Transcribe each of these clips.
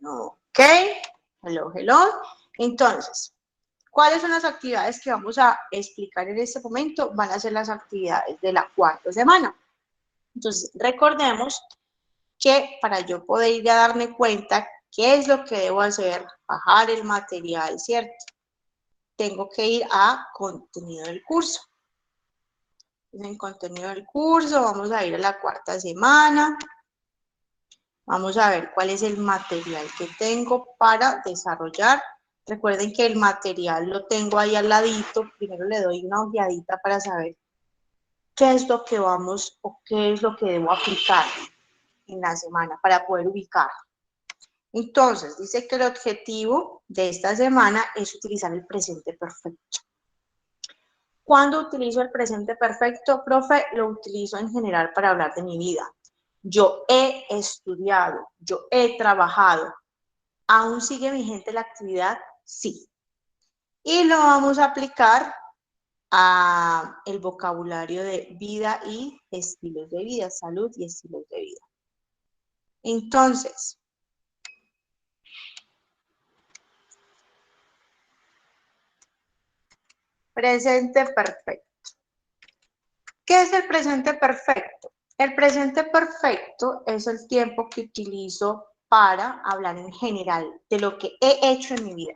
Ok, hello, hello. Entonces, ¿cuáles son las actividades que vamos a explicar en este momento? Van a ser las actividades de la cuarta semana. Entonces, recordemos que para yo poder ir a darme cuenta qué es lo que debo hacer, bajar el material, ¿cierto? Tengo que ir a contenido del curso. En contenido del curso vamos a ir a la cuarta semana. Vamos a ver cuál es el material que tengo para desarrollar. Recuerden que el material lo tengo ahí al ladito. Primero le doy una ojeadita para saber qué es lo que vamos o qué es lo que debo aplicar en la semana para poder ubicar. Entonces, dice que el objetivo de esta semana es utilizar el presente perfecto. ¿Cuándo utilizo el presente perfecto, profe? Lo utilizo en general para hablar de mi vida. Yo he estudiado, yo he trabajado. ¿Aún sigue vigente la actividad? Sí. Y lo vamos a aplicar a el vocabulario de vida y estilos de vida, salud y estilos de vida. Entonces, presente perfecto. ¿Qué es el presente perfecto? El presente perfecto es el tiempo que utilizo para hablar en general de lo que he hecho en mi vida.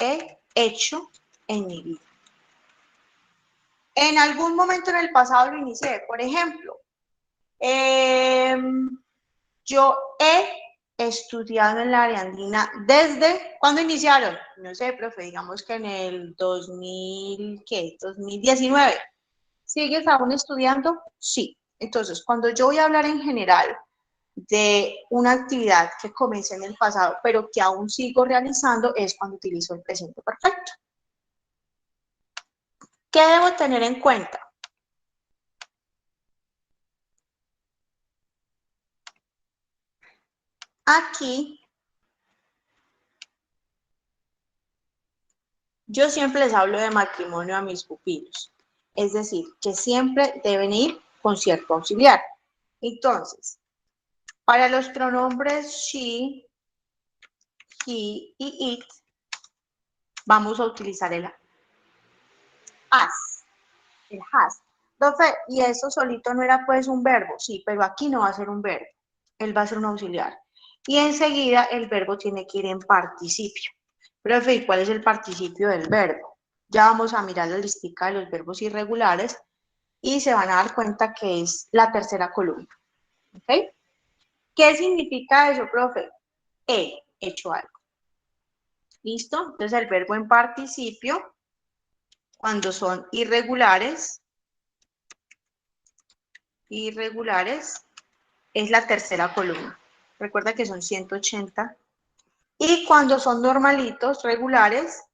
He hecho en mi vida. En algún momento en el pasado lo inicié. Por ejemplo, yo he estudiado en la área andina desde, ¿cuándo iniciaron? No sé, profe, digamos que en el 2019. ¿Sigues aún estudiando? Sí. Entonces, cuando yo voy a hablar en general de una actividad que comencé en el pasado, pero que aún sigo realizando, es cuando utilizo el presente perfecto. ¿Qué debo tener en cuenta? Aquí, yo siempre les hablo de matrimonio a mis pupilos. Es decir, que siempre deben ir con cierto auxiliar. Entonces, para los pronombres she, he y it, vamos a utilizar el has. El has. Profe, ¿y eso solito no era pues un verbo? Sí, pero aquí no va a ser un verbo. Él va a ser un auxiliar. Y enseguida el verbo tiene que ir en participio. Profe, ¿y cuál es el participio del verbo? Ya vamos a mirar la listica de los verbos irregulares y se van a dar cuenta que es la tercera columna. ¿Ok? ¿Qué significa eso, profe? He hecho algo. ¿Listo? Entonces el verbo en participio, cuando son irregulares, es la tercera columna. Recuerda que son 180. Y cuando son normalitos, regulares,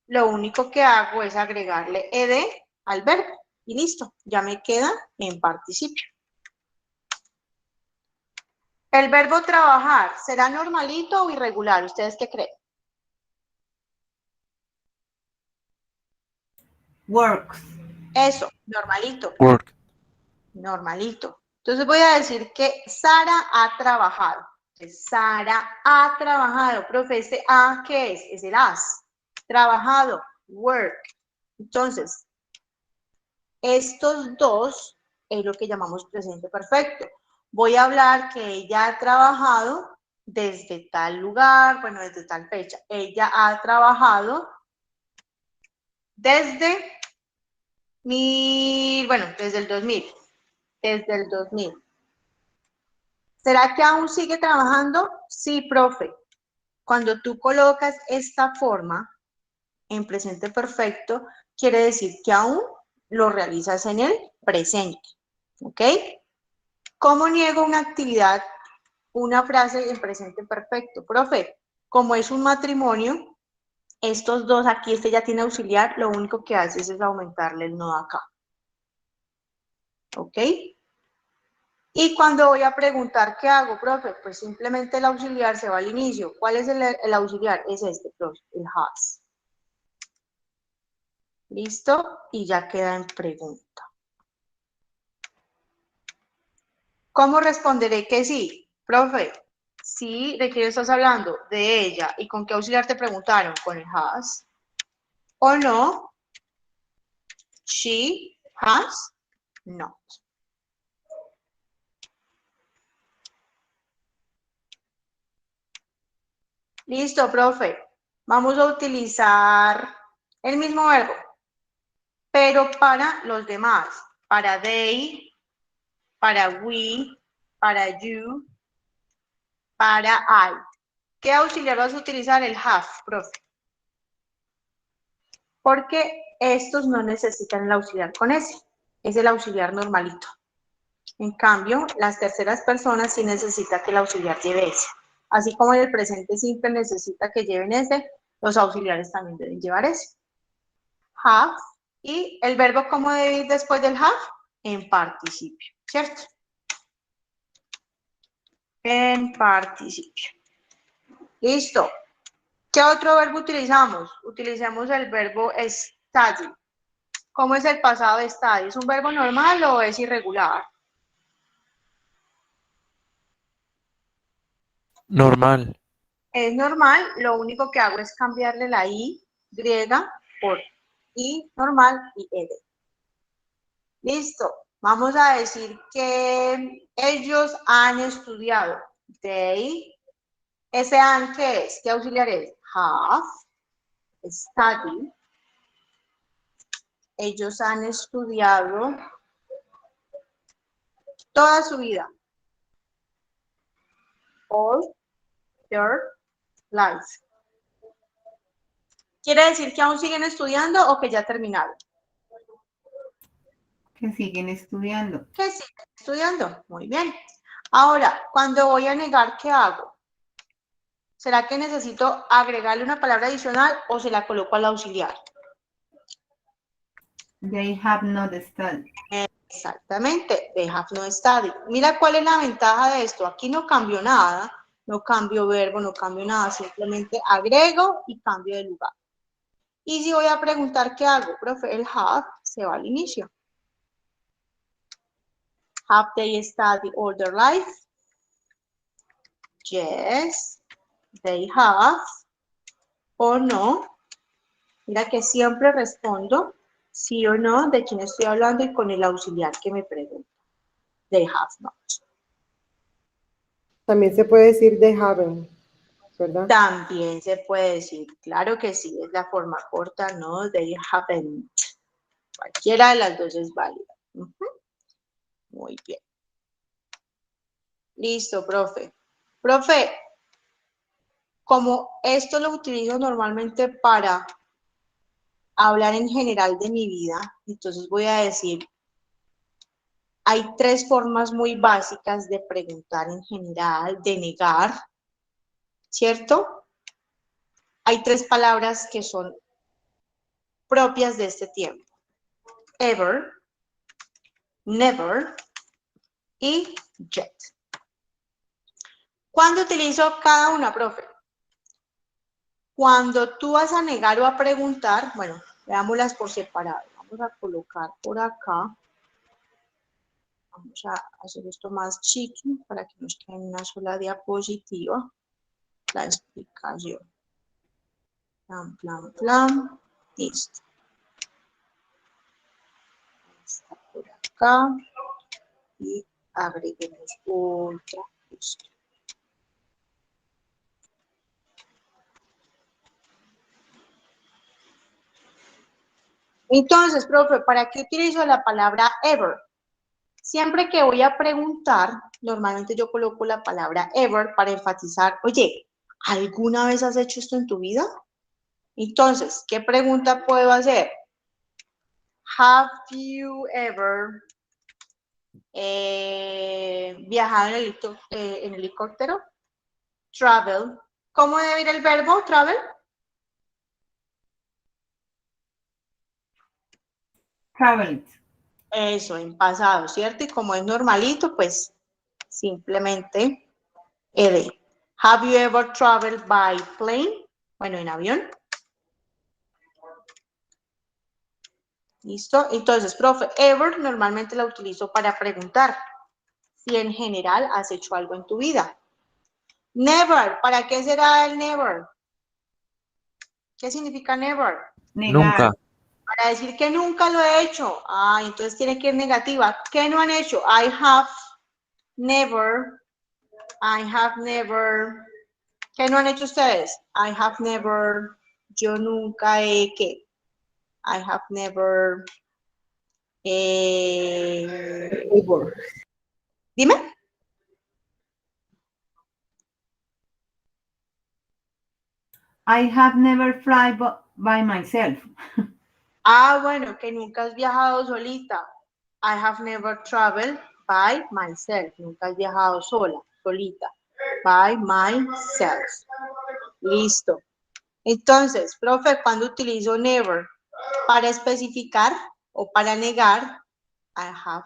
lo único que hago es agregarle ed al verbo. Y listo, ya me queda en participio. El verbo trabajar, ¿será normalito o irregular? ¿Ustedes qué creen? Work. Eso, normalito. Work. Normalito. Entonces voy a decir que Sara ha trabajado. Entonces, Sara ha trabajado. Profe, ¿este A qué es? Es el has. Trabajado, work. Entonces, estos dos es lo que llamamos presente perfecto. Voy a hablar que ella ha trabajado desde tal lugar, bueno, desde tal fecha. Ella ha trabajado desde desde el 2000. Desde el 2000. ¿Será que aún sigue trabajando? Sí, profe. Cuando tú colocas esta forma en presente perfecto, quiere decir que aún lo realizas en el presente. ¿Ok? ¿Cómo niego una actividad, una frase en presente perfecto? Profe, como es un matrimonio, estos dos aquí, este ya tiene auxiliar, lo único que hace es aumentarle el no acá. ¿Ok? Y cuando voy a preguntar qué hago, profe, pues simplemente el auxiliar se va al inicio. ¿Cuál es el auxiliar? Es este, profe, el has. ¿Listo? Y ya queda en pregunta. ¿Cómo responderé que sí? Profe, sí, ¿de quién estás hablando? De ella. ¿Y con qué auxiliar te preguntaron? Con el has. ¿O no? She has not. Listo, profe. Vamos a utilizar el mismo verbo, pero para los demás. Para they, para we, para you, para I. ¿Qué auxiliar vas a utilizar? El have, profe. Porque estos no necesitan el auxiliar con ese. Es el auxiliar normalito. En cambio, las terceras personas sí necesitan que el auxiliar lleve ese. Así como en el presente simple necesita que lleven ese, los auxiliares también deben llevar ese. Have. ¿Y el verbo cómo debe ir después del have? En participio, ¿cierto? En participio. Listo. ¿Qué otro verbo utilizamos? Utilizamos el verbo study. ¿Cómo es el pasado de study? ¿Es un verbo normal o es irregular? Normal. Es normal, lo único que hago es cambiarle la I griega por I normal y ed. Listo. Vamos a decir que ellos han estudiado. They. ¿Ese han qué es? ¿Qué auxiliar es? Have. Study. Ellos han estudiado toda su vida. All their life. ¿Quiere decir que aún siguen estudiando o que ya terminaron? Que siguen estudiando. Que siguen estudiando. Muy bien. Ahora, cuando voy a negar, ¿qué hago? ¿Será que necesito agregarle una palabra adicional o se la coloco al auxiliar? They have not studied. Exactamente, they have no studied. Mira cuál es la ventaja de esto. Aquí no cambio nada, no cambio verbo, no cambio nada, simplemente agrego y cambio de lugar. Y si voy a preguntar qué hago, profe, el have se va al inicio. Have they studied all their life? Yes, they have. O no. Mira que siempre respondo sí o no de quién estoy hablando y con el auxiliar que me pregunta. They have not. También se puede decir they haven't, ¿verdad? También se puede decir, claro que sí, es la forma corta, no, they haven't. Cualquiera de las dos es válida. Muy bien. Listo, profe. Profe, como esto lo utilizo normalmente para hablar en general de mi vida, entonces voy a decir, hay tres formas muy básicas de preguntar en general, de negar, ¿cierto? Hay tres palabras que son propias de este tiempo. Ever, never y yet. ¿Cuándo utilizo cada una, profe? Cuando tú vas a negar o a preguntar, bueno, veámoslas por separado. Vamos a colocar por acá. Vamos a hacer esto más chiqui para que nos quede en una sola diapositiva. La explicación. Plan, plan, plan. Listo. Está por acá. Y agreguemos otra. Listo. Entonces, profe, ¿para qué utilizo la palabra ever? Siempre que voy a preguntar, normalmente yo coloco la palabra ever para enfatizar, oye, ¿alguna vez has hecho esto en tu vida? Entonces, ¿qué pregunta puedo hacer? Have you ever viajado en helicóptero? Travel. ¿Cómo debe ir el verbo travel? Traveled. Eso, en pasado, ¿cierto? Y como es normalito, pues simplemente ed. Have you ever traveled by plane? Bueno, en avión. ¿Listo? Entonces, profe, ever normalmente la utilizo para preguntar si en general has hecho algo en tu vida. Never. ¿Para qué será el never? ¿Qué significa never? Negar. Nunca. Para decir que nunca lo he hecho. Ah, entonces tiene que ir negativa. ¿Qué no han hecho? I have never. I have never. ¿Qué no han hecho ustedes? I have never. Yo nunca he ¿qué? I have never. Neighbor. Dime. I have never fly by myself. Ah, bueno, que nunca has viajado solita. I have never traveled by myself. Nunca has viajado sola, solita. By myself. Listo. Entonces, profe, ¿cuándo utilizo never? Para especificar o para negar, I have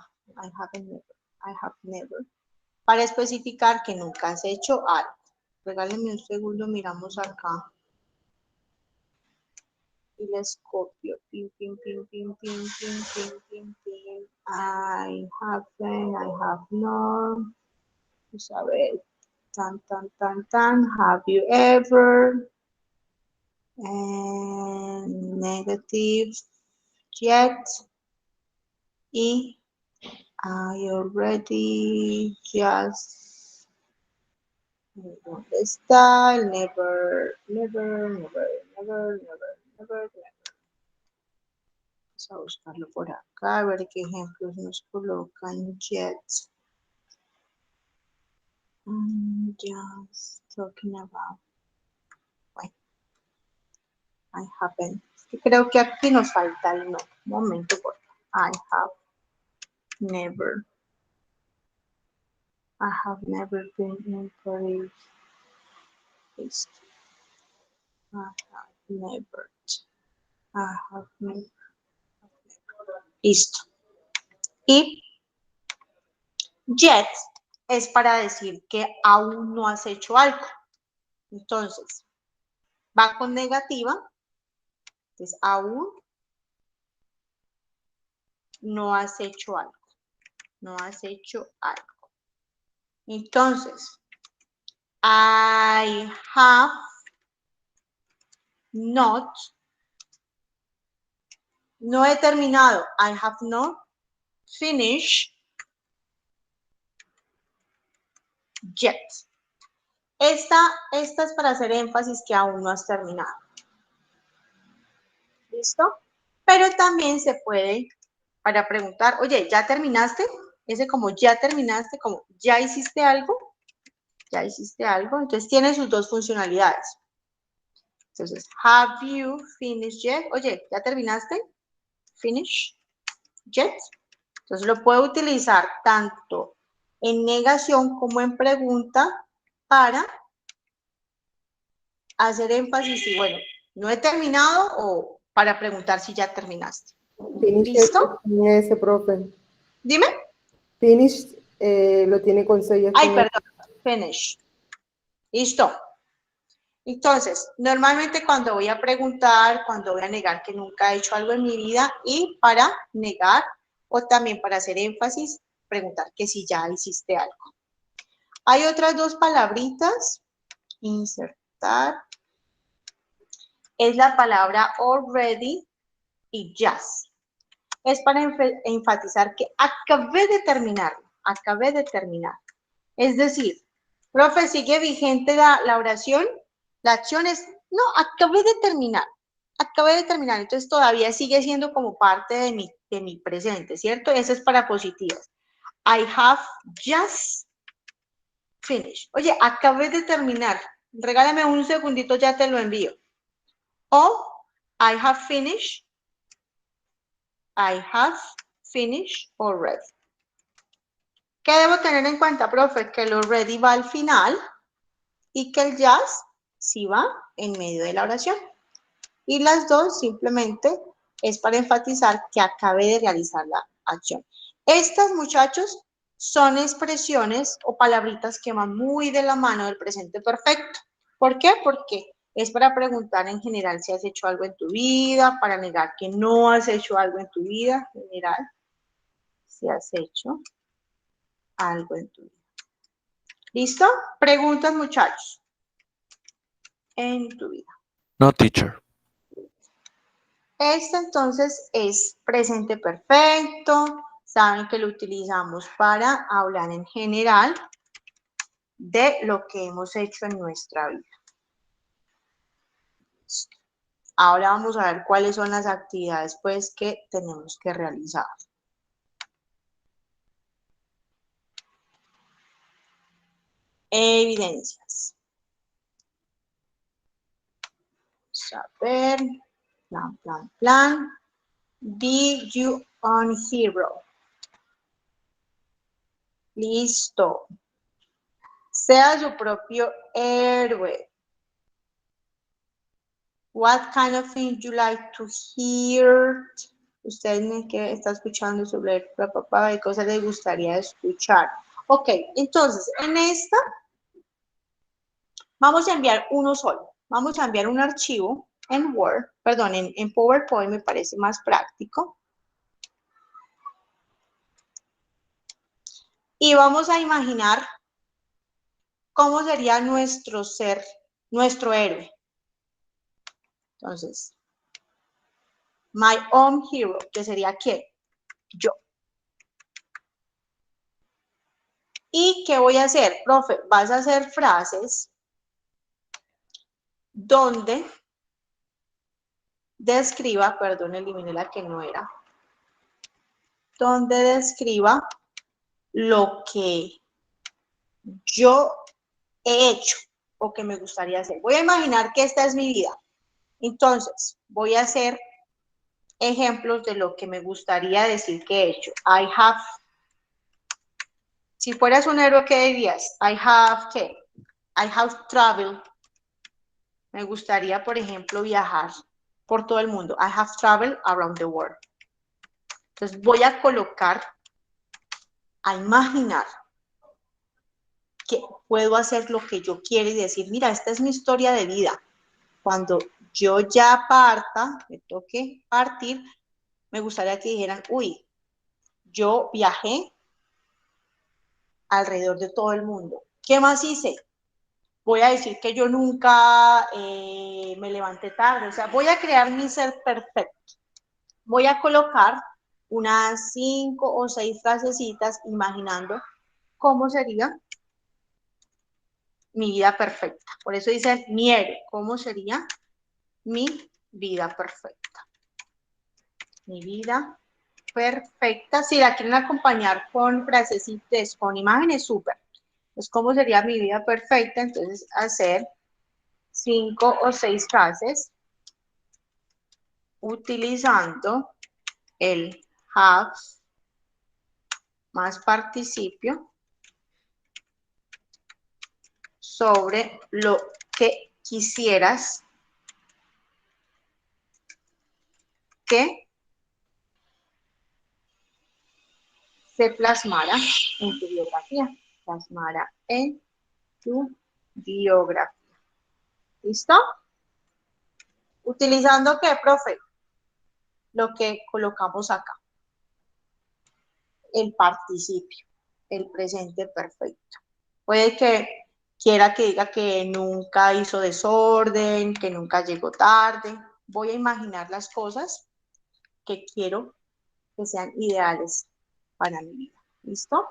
never. Para especificar que nunca has hecho algo. Regálenme un segundo, miramos acá. Y les copio. Pin, pin, pin, pin, pin, pin, pin, pin, pin. I have not. Vamos a ver. Tan, tan, tan, tan. Have you ever? And negative yet. Y I already just. ¿Dónde está? Never. Vamos a buscarlo por acá, a ver qué ejemplos nos colocan. Yet. Just talking about. Bueno, I haven't. Creo que aquí nos falta el no. Un momento, por favor. I have never. I have never been in Paris. I have never. Listo. Y yet es para decir que aún no has hecho algo. Entonces, va con negativa. Entonces, aún no has hecho algo. No has hecho algo. Entonces, I have not. No he terminado. I have not finished yet. Esta es para hacer énfasis que aún no has terminado. ¿Listo? Pero también se puede para preguntar, oye, ¿ya terminaste? Ese como ya terminaste, como ya hiciste algo. Ya hiciste algo. Entonces tiene sus dos funcionalidades. Entonces, have you finished yet? Oye, ¿ya terminaste? Finish yet. Entonces lo puedo utilizar tanto en negación como en pregunta para hacer énfasis y bueno, no he terminado o para preguntar si ya terminaste. Finish ¿Listo? tiene ese, profe. Dime. Finish lo tiene con C. Ay, perdón. Finish. Listo. Entonces, normalmente cuando voy a preguntar, cuando voy a negar que nunca he hecho algo en mi vida y para negar o también para hacer énfasis, preguntar que si ya hiciste algo. Hay otras dos palabritas. Insertar. Es la palabra already y just. Es para enfatizar que acabé de terminar. Acabé de terminar. Es decir, profe, ¿sigue vigente la oración? La acción es, no, acabé de terminar. Acabé de terminar. Entonces todavía sigue siendo como parte de mi presente, ¿cierto? Eso es para positivas. I have just finished. Oye, acabé de terminar. Regálame un segundito, ya te lo envío. O I have finished. I have finished already. ¿Qué debo tener en cuenta, profe? Que el already va al final y que el just sí va en medio de la oración. Y las dos simplemente es para enfatizar que acabé de realizar la acción. Estas, muchachos, son expresiones o palabritas que van muy de la mano del presente perfecto. ¿Por qué? Porque es para preguntar en general si has hecho algo en tu vida, para negar que no has hecho algo en tu vida, en general, si has hecho algo en tu vida. ¿Listo? Preguntas, muchachos. En tu vida. No, teacher. Este entonces es presente perfecto. Saben que lo utilizamos para hablar en general de lo que hemos hecho en nuestra vida. Ahora vamos a ver cuáles son las actividades pues que tenemos que realizar. Evidencias. Saber, plan. Be you own hero. Listo. Sea su propio héroe. What kind of thing you like to hear? Ustedes me que está escuchando sobre papá, ¿qué cosas les gustaría escuchar? Ok, entonces en esta vamos a enviar uno solo. Vamos a enviar un archivo en Word, perdón, en PowerPoint me parece más práctico. Y vamos a imaginar cómo sería nuestro ser, nuestro héroe. Entonces, my own hero, que sería ¿quién? Yo. ¿Y qué voy a hacer? Profe, vas a hacer frases donde describa, perdón, eliminé la que no era, donde describa lo que yo he hecho o que me gustaría hacer. Voy a imaginar que esta es mi vida. Entonces, voy a hacer ejemplos de lo que me gustaría decir que he hecho. I have. Si fueras un héroe, ¿qué dirías? I have, ¿qué? I have traveled. Me gustaría, por ejemplo, viajar por todo el mundo. I have traveled around the world. Entonces, voy a colocar, a imaginar que puedo hacer lo que yo quiero y decir, mira, esta es mi historia de vida. Cuando yo ya parta, me toque partir, me gustaría que dijeran, uy, yo viajé alrededor de todo el mundo. ¿Qué más hice? Voy a decir que yo nunca me levanté tarde, o sea, voy a crear mi ser perfecto. Voy a colocar unas 5 o 6 frasecitas imaginando cómo sería mi vida perfecta. Por eso dicen mi héroe, ¿cómo sería mi vida perfecta? Mi vida perfecta. Si la quieren acompañar con frasecitas, con imágenes, súper. Pues, ¿cómo sería mi vida perfecta? Entonces, hacer 5 o 6 frases utilizando el have más participio sobre lo que quisieras que se plasmara en tu biografía. Plasmara en tu biografía. ¿Listo? ¿Utilizando qué, profe? Lo que colocamos acá. El participio, el presente perfecto. Puede que quiera que diga que nunca hizo desorden, que nunca llegó tarde. Voy a imaginar las cosas que quiero que sean ideales para mi vida. ¿Listo?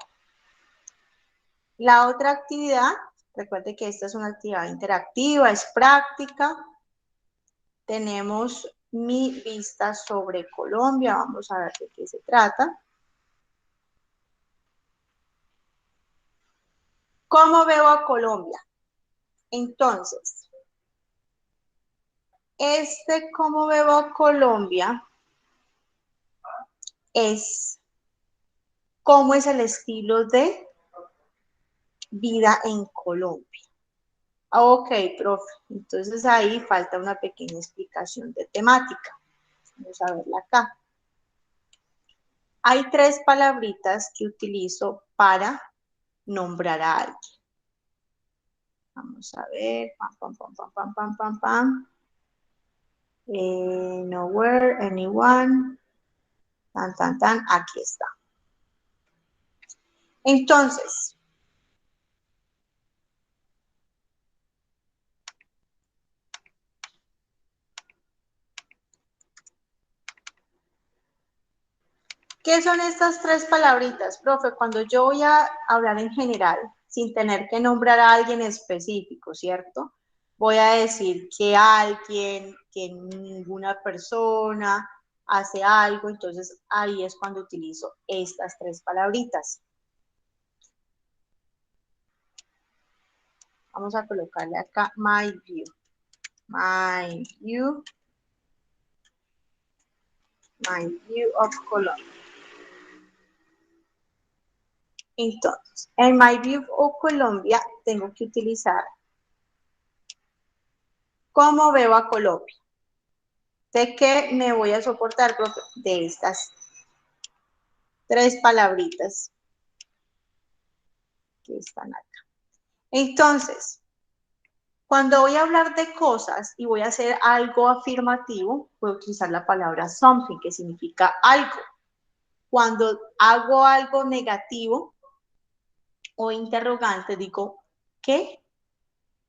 La otra actividad, recuerde que esta es una actividad interactiva, es práctica. Tenemos mi vista sobre Colombia. Vamos a ver de qué se trata. ¿Cómo veo a Colombia? Entonces, cómo veo a Colombia es cómo es el estilo de vida en Colombia. Ok, profe. Entonces ahí falta una pequeña explicación de temática. Vamos a verla acá. Hay 3 palabritas que utilizo para nombrar a alguien. Vamos a ver. Pam. Nowhere, anyone. Tan. Aquí está. Entonces, ¿Qué son estas tres palabritas, profe? Cuando yo voy a hablar en general, sin tener que nombrar a alguien específico, ¿cierto? Voy a decir que alguien, que ninguna persona hace algo, entonces ahí es cuando utilizo estas tres palabritas. Vamos a colocarle acá my view. My view of Colombia. Entonces, en My View of Colombia tengo que utilizar cómo veo a Colombia. ¿De qué me voy a soportar, profe? De estas tres palabritas que están acá. Entonces, cuando voy a hablar de cosas y voy a hacer algo afirmativo, voy a utilizar la palabra something, que significa algo. Cuando hago algo negativo o interrogante, digo, ¿qué?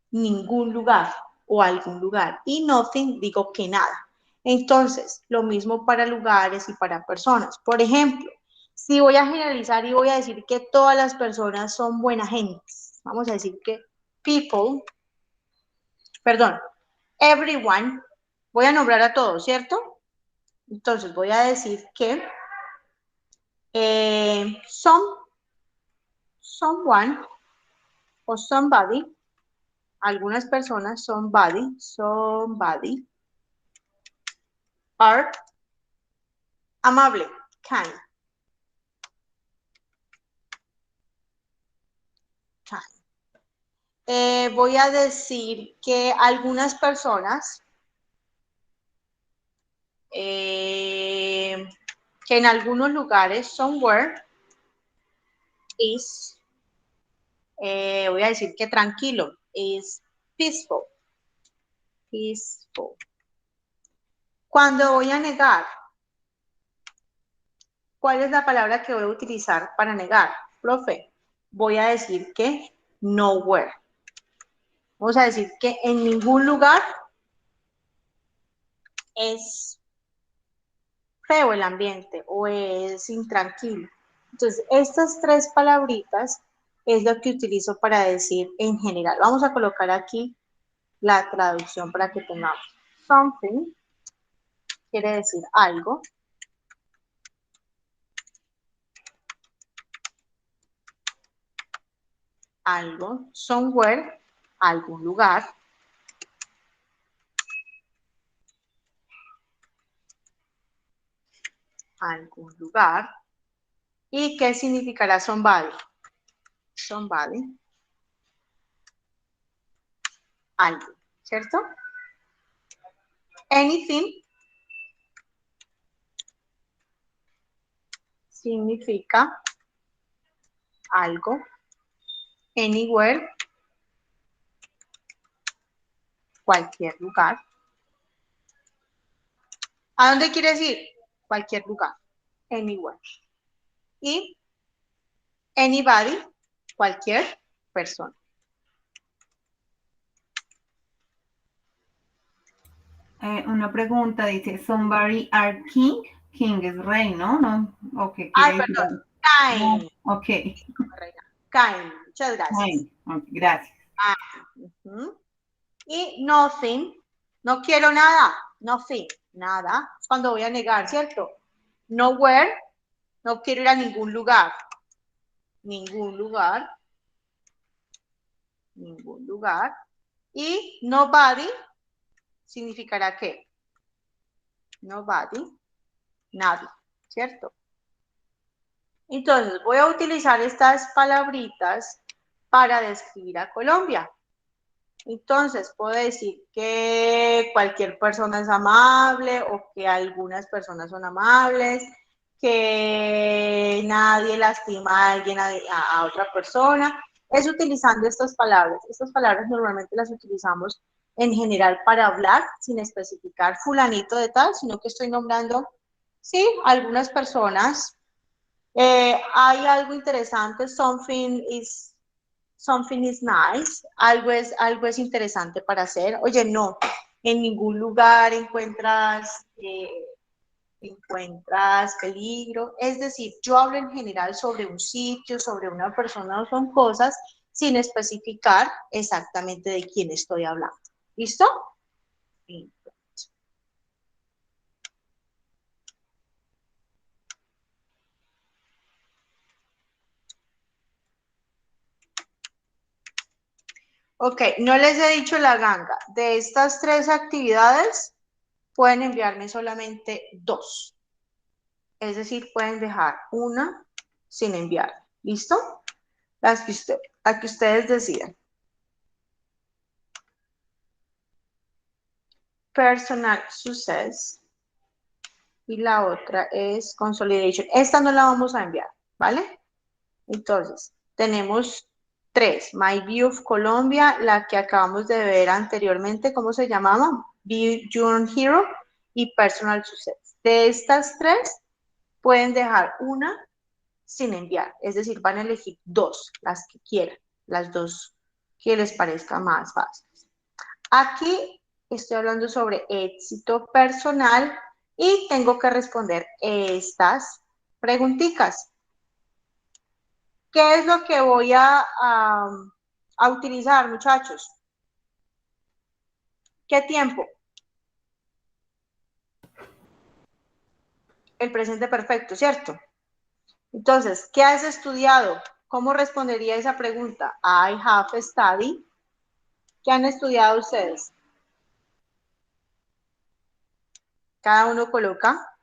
Ningún lugar o algún lugar. Y nothing, digo que nada. Entonces, lo mismo para lugares y para personas. Por ejemplo, si voy a generalizar y voy a decir que todas las personas son buena gente, vamos a decir que everyone, voy a nombrar a todos, ¿cierto? Entonces, voy a decir que someone o somebody, algunas personas, somebody, are amable, kind. Voy a decir que algunas personas que en algunos lugares, somewhere is, voy a decir que tranquilo, is peaceful. Peaceful. Cuando voy a negar, ¿cuál es la palabra que voy a utilizar para negar? Profe, voy a decir que nowhere. Vamos a decir que en ningún lugar es feo el ambiente o es intranquilo. Entonces, estas tres palabritas es lo que utilizo para decir en general. Vamos a colocar aquí la traducción para que tengamos. Something quiere decir algo. Algo. Somewhere, algún lugar. Algún lugar. ¿Y qué significará somebody? Somebody. Algo, ¿cierto? Anything significa algo. Anywhere, cualquier lugar. ¿A dónde quieres ir? Cualquier lugar. Anywhere. Y anybody, cualquier persona. Una pregunta, dice, somebody are king. King es rey, ¿no? ¿No? ¿O qué Ay, quiere decir? perdón. No, Kind. ok. Kind. Muchas gracias. Kind. Ok, gracias. Y nothing. No quiero nada. Nothing. Nada. Cuando voy a negar, ¿cierto? Nowhere. No quiero ir a ningún lugar. Ningún lugar. Ningún lugar. Y nobody significará ¿qué? Nobody, nadie, ¿cierto? Entonces, voy a utilizar estas palabritas para describir a Colombia. Entonces, puedo decir que cualquier persona es amable o que algunas personas son amables, que nadie lastima a alguien, a otra persona. Es utilizando estas palabras. Estas palabras normalmente las utilizamos en general para hablar, sin especificar fulanito de tal, sino que estoy nombrando, sí, algunas personas. Hay algo interesante, something is nice, algo es interesante para hacer. Oye, no, en ningún lugar encuentras encuentras peligro. Es decir, yo hablo en general sobre un sitio, sobre una persona o son cosas, sin especificar exactamente de quién estoy hablando. ¿Listo? Ok, no les he dicho la ganga. De estas 3 actividades, pueden enviarme solamente 2. Es decir, pueden dejar una sin enviar. ¿Listo? La que ustedes decidan. Personal Success. Y la otra es Consolidation. Esta no la vamos a enviar, ¿vale? Entonces, tenemos 3. My View of Colombia, la que acabamos de ver anteriormente, ¿cómo se llamaba? Be Your Hero y Personal Success. De estas 3, pueden dejar una sin enviar. Es decir, van a elegir 2, las que quieran, las 2 que les parezca más fáciles. Aquí estoy hablando sobre éxito personal y tengo que responder estas preguntitas. ¿Qué es lo que voy a utilizar, muchachos? ¿Qué tiempo? El presente perfecto, ¿cierto? Entonces, ¿qué has estudiado? ¿Cómo respondería esa pregunta? I have studied. ¿Qué han estudiado ustedes? Cada uno coloca.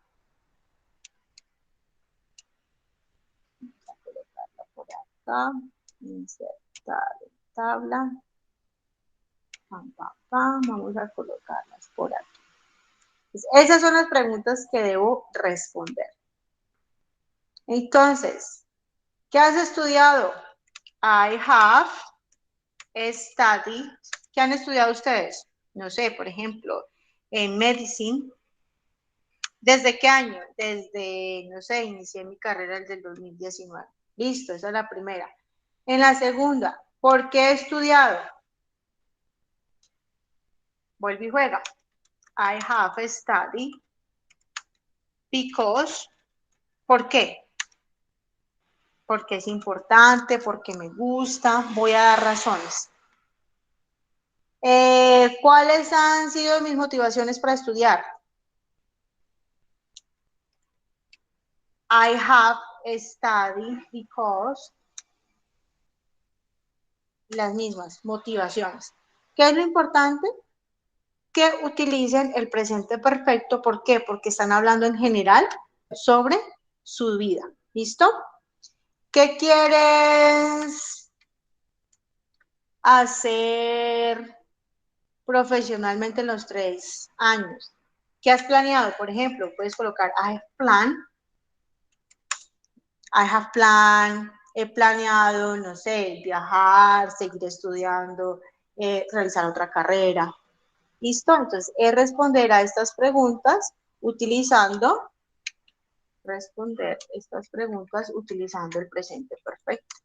Vamos a colocarla por acá. Insertar en tabla. Pam, pam, pam. Vamos a colocarlas por aquí. Entonces, esas son las preguntas que debo responder. Entonces, ¿qué has estudiado? I have studied. ¿Qué han estudiado ustedes? No sé, por ejemplo, en medicine. ¿Desde qué año? Desde, no sé, inicié mi carrera desde el 2019. Listo, esa es la primera. En la segunda, ¿por qué he estudiado? Vuelve y juega. I have studied because. ¿Por qué? Porque es importante, porque me gusta. Voy a dar razones. ¿Cuáles han sido mis motivaciones para estudiar? I have studied because. Las mismas motivaciones. ¿Qué es lo importante? Que utilicen el presente perfecto. ¿Por qué? Porque están hablando en general sobre su vida. ¿Listo? ¿Qué quieres hacer profesionalmente en los 3 años? ¿Qué has planeado? Por ejemplo, puedes colocar I have plan, he planeado, no sé, viajar, seguir estudiando, realizar otra carrera. ¿Listo? Entonces, es responder a estas preguntas utilizando el presente perfecto.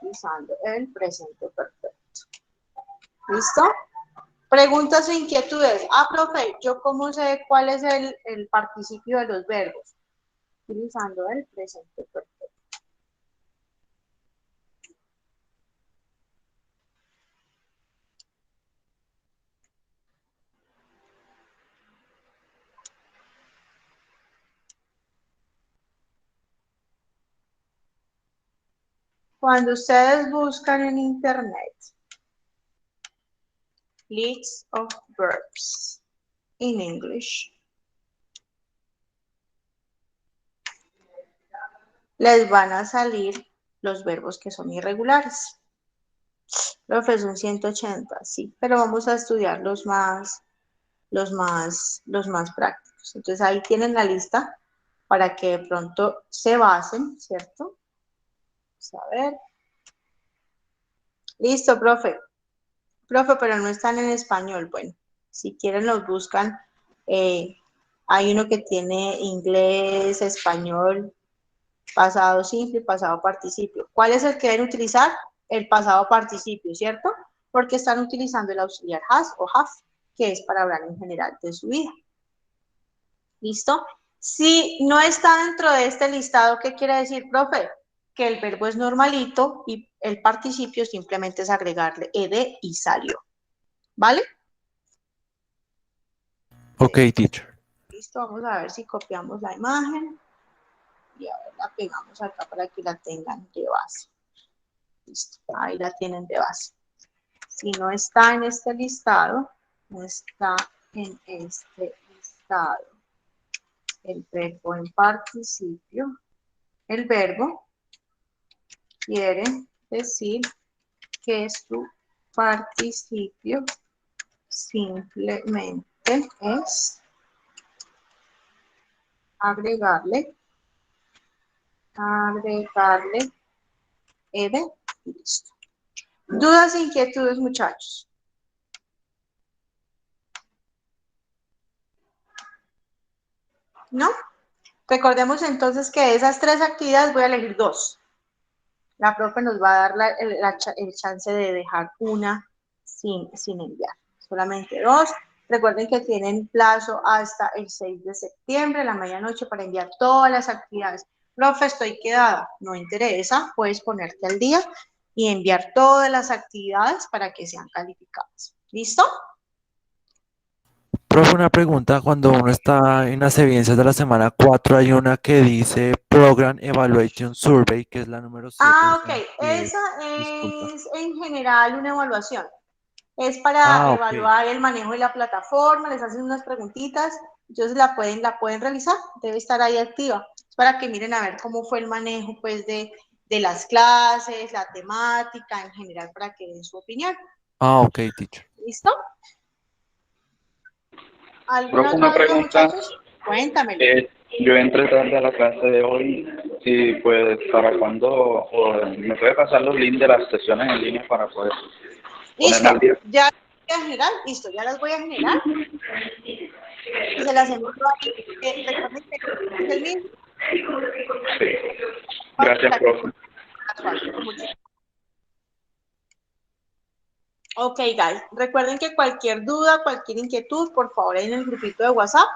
Utilizando el presente perfecto. ¿Listo? Preguntas o inquietudes. Profe, ¿yo cómo sé cuál es el participio de los verbos? Utilizando el presente perfecto. Cuando ustedes buscan en internet list of verbs in English, les van a salir los verbos que son irregulares. Profe, son 180, sí, pero vamos a estudiar los más prácticos. Entonces ahí tienen la lista para que de pronto se basen, ¿cierto? Vamos a ver. Listo, profe. Profe, pero no están en español. Bueno, si quieren los buscan. Hay uno que tiene inglés, español, pasado simple y pasado participio. ¿Cuál es el que deben utilizar? El pasado participio, ¿cierto? porque están utilizando el auxiliar has o have, que es para hablar en general de su vida. ¿Listo? Si no está dentro de este listado, ¿qué quiere decir, profe? Que el verbo es normalito y el participio simplemente es agregarle ed y salió. ¿Vale? Ok, teacher. Listo, vamos a ver si copiamos la imagen y a ver, la pegamos acá para que la tengan de base. Listo, ahí la tienen de base. Si no está en este listado, no está en este listado el verbo en participio, el verbo quiere decir que su participio simplemente es agregarle ed y listo. ¿Dudas e inquietudes, muchachos? ¿No? Recordemos entonces que de esas 3 actividades voy a elegir 2. La profe nos va a dar el chance de dejar una sin enviar. Solamente 2. Recuerden que tienen plazo hasta el 6 de septiembre, la medianoche, para enviar todas las actividades. Profe, estoy quedada. No interesa, puedes ponerte al día y enviar todas las actividades para que sean calificadas. ¿Listo? Profe, una pregunta. Cuando uno está en las evidencias de la semana 4, hay una que dice Program Evaluation Survey, que es la número 7. Ah, ok. Esa Disculpa. es en general una evaluación. Es para Ok. evaluar el manejo de la plataforma, les hacen unas preguntitas, entonces la pueden realizar, debe estar ahí activa. Es para que miren a ver cómo fue el manejo pues de las clases, la temática en general, para que den su opinión. Ok, teacher. ¿Listo? ¿Alguna Profe, otra una duda, pregunta. muchachos? Cuéntamelo. Yo entré tarde a la clase de hoy. Si pues, ¿para cuándo me puede pasar los links de las sesiones en línea para poder Listo, ponerme al día? ya las voy a generar, listo, ya las voy a generar y se las envío ahí. Recuerden que es el mismo. Sí. Gracias, profe. Con mucho. Ok, guys, recuerden que cualquier duda, cualquier inquietud, por favor, en el grupito de WhatsApp